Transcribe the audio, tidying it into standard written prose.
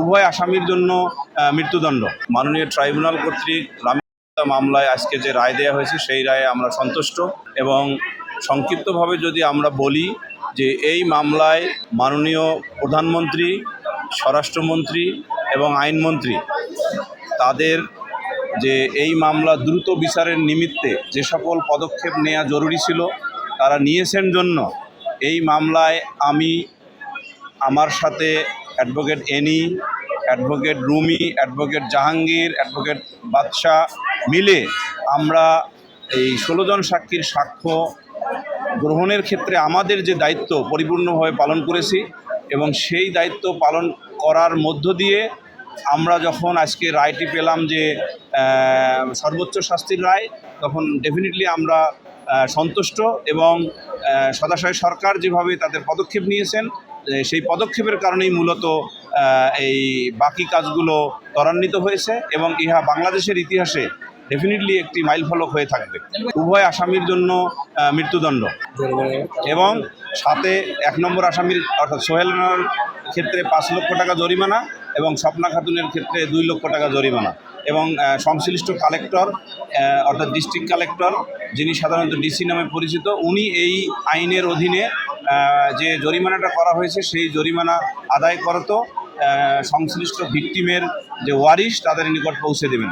উভয় আসামির জন্য মৃত্যুদণ্ড। মাননীয় ট্রাইব্যুনাল কর্তৃক মামলায় আজকে যে রায় দেওয়া হয়েছে সেই রায়ে আমরা সন্তুষ্ট। এবং সংক্ষিপ্তভাবে যদি আমরা বলি যে এই মামলায় মাননীয় প্রধানমন্ত্রী, স্বরাষ্ট্রমন্ত্রী এবং আইনমন্ত্রী তাদের যে এই মামলা দ্রুত বিচারের নিমিত্তে যে সকল পদক্ষেপ নেওয়া জরুরি ছিল তারা নিয়েছেন জন্য এই মামলায় আমি, আমার সাথে advocate any, advocate Rumi, advocate Jahangir, advocate বাদশাহ মিলে আমরা এই 16 জন সাক্ষীর সাক্ষ্য গ্রহণের ক্ষেত্রে আমাদের যে দায়িত্ব পরিপূর্ণভাবে পালন করেছি। এবং সেই দায়িত্ব পালন করার মধ্য দিয়ে আমরা যখন আজকে রায়টি পেলাম যে সর্বোচ্চ শাস্তির রায়, তখন ডেফিনেটলি আমরা সন্তুষ্ট। এবং সদাশয় সরকার যেভাবে তাদের পদক্ষেপ নিয়েছেন সেই পদক্ষেপের কারণেই মূলত এই বাকি কাজগুলো ত্বরান্বিত হয়েছে এবং ইহা বাংলাদেশের ইতিহাসে ডেফিনেটলি একটি মাইলফলক হয়ে থাকবে। উভয় আসামির জন্য মৃত্যুদণ্ড এবং সাথে 1 নম্বর আসামির অর্থাৎ সোহেলের ক্ষেত্রে 5 লক্ষ টাকা জরিমানা এবং স্বপ্না খাতুনের ক্ষেত্রে 2 লক্ষ টাকা জরিমানা। এবং সংশ্লিষ্ট কালেক্টর অর্থাৎ ডিস্ট্রিক্ট কালেক্টর, যিনি সাধারণত ডিসি নামে পরিচিত, উনি এই আইনের অধীনে যে জরিমানাটা করা হয়েছে সেই জরিমানা আদায় করত সংশ্লিষ্ট ভিকটিমের যে ওয়ারিশ তাদের নিকট পৌঁছে দেবেন।